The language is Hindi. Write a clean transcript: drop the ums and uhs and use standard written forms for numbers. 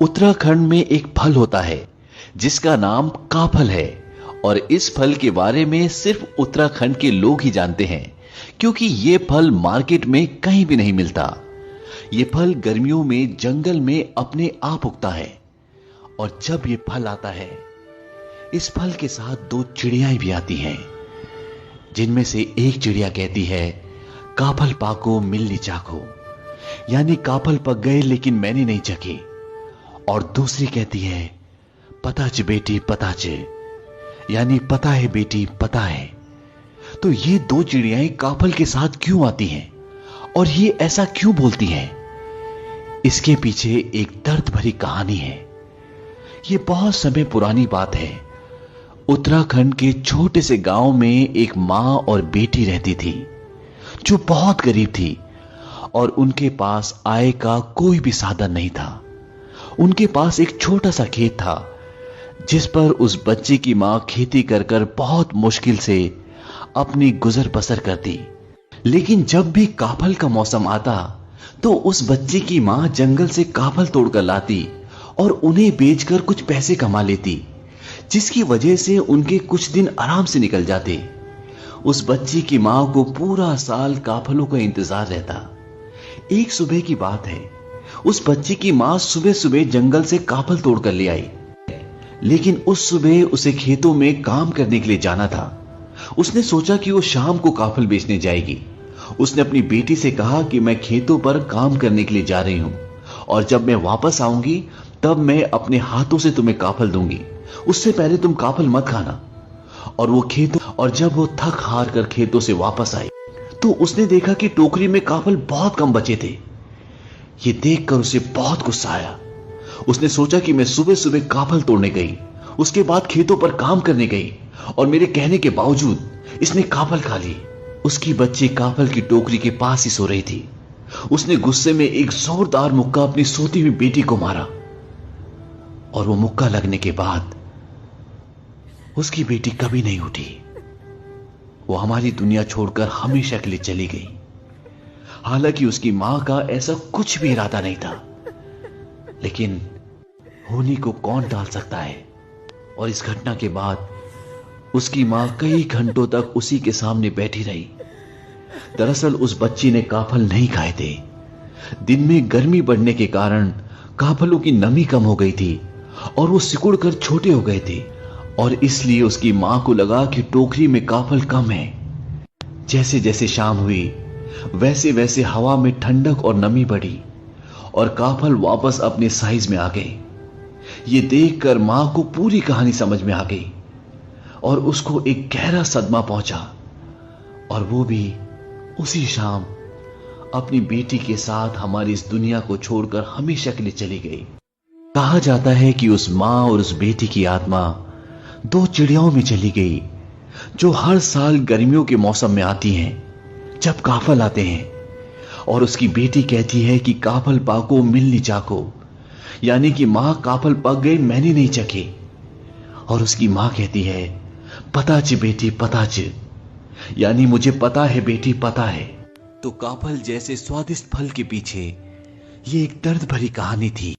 उत्तराखंड में एक फल होता है जिसका नाम काफल है और इस फल के बारे में सिर्फ उत्तराखंड के लोग ही जानते हैं क्योंकि ये फल मार्केट में कहीं भी नहीं मिलता। ये फल गर्मियों में जंगल में अपने आप उगता है और जब ये फल आता है इस फल के साथ दो चिड़ियाएं भी आती हैं जिनमें से एक चिड़िया कहती है काफल पाको मिलनी चाको, यानी काफल पक गए लेकिन मैंने नहीं चखे, और दूसरी कहती है पताच बेटी पताच, यानी पता है बेटी पता है। तो ये दो चिड़ियाएं काफल के साथ क्यों आती हैं और ये ऐसा क्यों बोलती हैं, इसके पीछे एक दर्द भरी कहानी है। ये बहुत समय पुरानी बात है। उत्तराखंड के छोटे से गांव में एक मां और बेटी रहती थी जो बहुत गरीब थी और उनके पास आय का कोई भी साधन नहीं था। उनके पास एक छोटा सा खेत था जिस पर उस बच्चे की मां खेती कर कर बहुत मुश्किल से अपनी गुजर बसर करती। लेकिन जब भी काफल का मौसम आता तो उस बच्चे की मां जंगल से काफल तोड़कर लाती और उन्हें बेचकर कुछ पैसे कमा लेती, जिसकी वजह से उनके कुछ दिन आराम से निकल जाते। उस बच्ची की मां को पूरा साल काफलों का इंतजार रहता। एक सुबह की बात है, उस बच्ची की मां सुबह सुबह जंगल से काफल तोड़कर ले आई, लेकिन उस सुबह उसे खेतों में काम करने के लिए जाना था। उसने सोचा कि वो शाम को काफल बेचने जाएगी। उसने अपनी बेटी से कहा कि मैं खेतों पर काम करने के लिए जा रही हूं और जब मैं वापस आऊंगी तब मैं अपने हाथों से तुम्हें काफल दूंगी, उससे पहले तुम काफल मत खाना। और जब वो थक हार कर खेतों से वापस आई तो उसने देखा कि टोकरी में काफल बहुत कम बचे थे। ये देखकर उसे बहुत गुस्सा आया। उसने सोचा कि मैं सुबह सुबह काफल तोड़ने गई, उसके बाद खेतों पर काम करने गई और मेरे कहने के बावजूद इसने काफल खा ली। उसकी बच्ची काफल की टोकरी के पास ही सो रही थी। उसने गुस्से में एक जोरदार मुक्का अपनी सोती हुई बेटी को मारा और वो मुक्का लगने के बाद उसकी बेटी कभी नहीं उठी। वो हमारी दुनिया छोड़कर हमेशा के लिए चली गई। हालांकि उसकी मां का ऐसा कुछ भी इरादा नहीं था, लेकिन होनी को कौन टाल सकता है। और इस घटना के बाद उसकी मां कई घंटों तक उसी के सामने बैठी रही। दरअसल उस बच्ची ने काफल नहीं खाए थे। दिन में गर्मी बढ़ने के कारण काफलों की नमी कम हो गई थी और वो सिकुड़कर छोटे हो गए थे और इसलिए उसकी मां को लगा कि टोकरी में काफल कम है। जैसे जैसे शाम हुई वैसे वैसे हवा में ठंडक और नमी बढ़ी और काफल वापस अपने साइज में आ गए। ये देखकर मां को पूरी कहानी समझ में आ गई और उसको एक गहरा सदमा पहुंचा और वो भी उसी शाम अपनी बेटी के साथ हमारी इस दुनिया को छोड़कर हमेशा के लिए चली गई। कहा जाता है कि उस मां और उस बेटी की आत्मा दो चिड़ियाओं में चली गई जो हर साल गर्मियों के मौसम में आती हैं जब काफल आते हैं। और उसकी बेटी कहती है कि काफल पाको मिलनी चाको, यानी कि मां काफल पक गए मैंने नहीं चखे। और उसकी मां कहती है पताच बेटी पताच, यानी मुझे पता है बेटी पता है। तो काफल जैसे स्वादिष्ट फल के पीछे ये एक दर्द भरी कहानी थी।